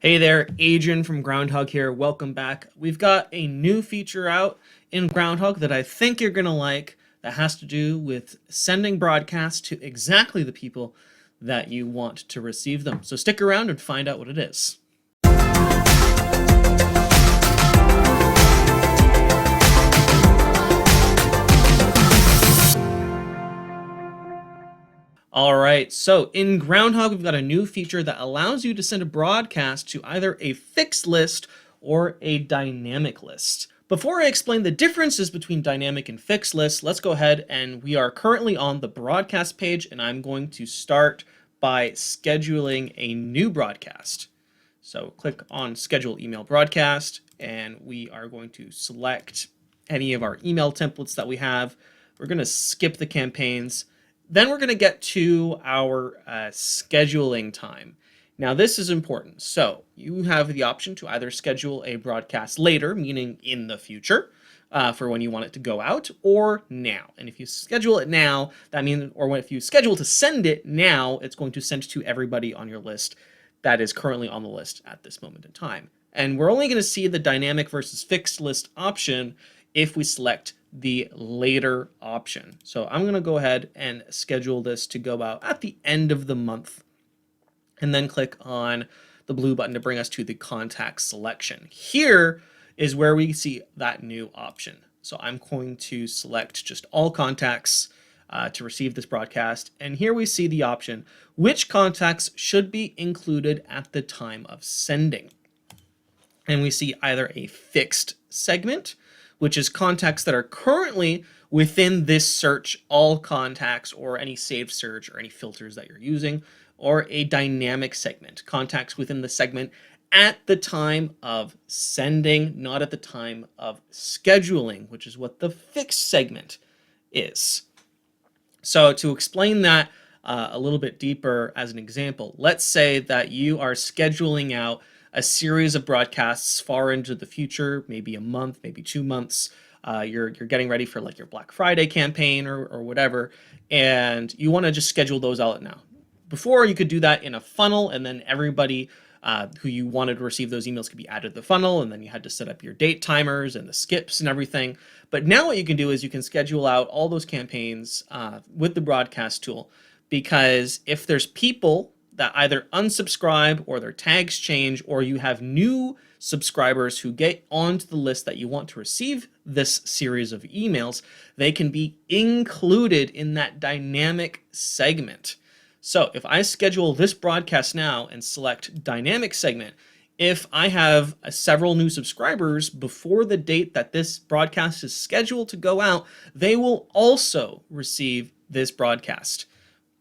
Hey there, Adrian from Groundhogg here. Welcome back. We've got a new feature out in Groundhogg that I think you're going to like that has to do with sending broadcasts to exactly the people that you want to receive them. So stick around and find out what it is. All right, so in Groundhogg, we've got a new feature that allows you to send a broadcast to either a fixed list or a dynamic list. Before I explain the differences between dynamic and fixed lists, let's go ahead and we are currently on the broadcast page, and I'm going to start by scheduling a new broadcast. So click on schedule email broadcast, and we are going to select any of our email templates that we have. We're going to skip the campaigns. Then we're going to get to our scheduling time. Now, this is important. So you have the option to either schedule a broadcast later, meaning in the future, for when you want it to go out, or now. And if you schedule it now, that means, or if you schedule to send it now, it's going to send to everybody on your list that is currently on the list at this moment in time. And we're only going to see the dynamic versus fixed list option if we select the later option. So I'm going to go ahead and schedule this to go out at the end of the month, and then click on the blue button to bring us to the contact selection. Here is where we see that new option. So I'm going to select just all contacts to receive this broadcast. And here we see the option, which contacts should be included at the time of sending. And we see either a fixed segment, which is contacts that are currently within this search, all contacts or any saved search or any filters that you're using, or a dynamic segment, contacts within the segment at the time of sending, not at the time of scheduling, which is what the fixed segment is. So to explain that a little bit deeper as an example, let's say that you are scheduling out a series of broadcasts far into the future, maybe a month, maybe 2 months. You're getting ready for like your Black Friday campaign or whatever, and you want to just schedule those out now. Before, you could do that in a funnel, and then everybody who you wanted to receive those emails could be added to the funnel, and then you had to set up your date timers and the skips and everything. But now what you can do is you can schedule out all those campaigns with the broadcast tool, because if there's people that either unsubscribe or their tags change, or you have new subscribers who get onto the list that you want to receive this series of emails, they can be included in that dynamic segment. So if I schedule this broadcast now and select dynamic segment, if I have several new subscribers before the date that this broadcast is scheduled to go out, they will also receive this broadcast.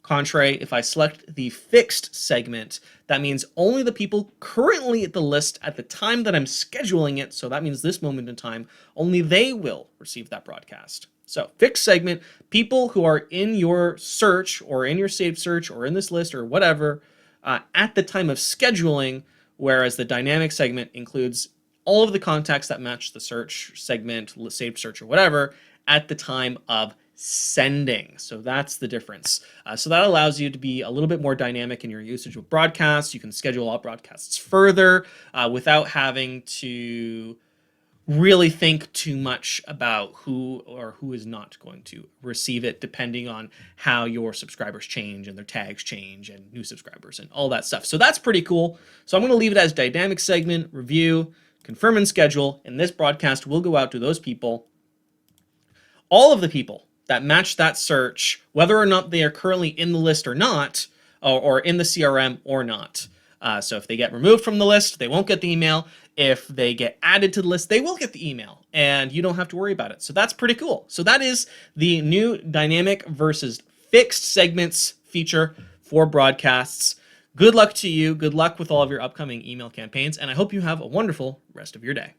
Contrary, if I select the fixed segment, that means only the people currently at the list at the time that I'm scheduling it, so that means this moment in time, only they will receive that broadcast. So fixed segment, people who are in your search or in your saved search or in this list or whatever at the time of scheduling, whereas the dynamic segment includes all of the contacts that match the search segment, saved search or whatever at the time of sending. So that's the difference. So that allows you to be a little bit more dynamic in your usage of broadcasts. You can schedule out broadcasts further without having to really think too much about who or who is not going to receive it, depending on how your subscribers change and their tags change and new subscribers and all that stuff. So that's pretty cool. So I'm going to leave it as dynamic segment, review, confirm and schedule, and this broadcast will go out to those people, all of the people that match that search, whether or not they are currently in the list or not, or in the CRM or not. So if they get removed from the list, they won't get the email. If they get added to the list, they will get the email, and you don't have to worry about it. So that's pretty cool. So that is the new dynamic versus fixed segments feature for broadcasts. Good luck to you. Good luck with all of your upcoming email campaigns, and I hope you have a wonderful rest of your day.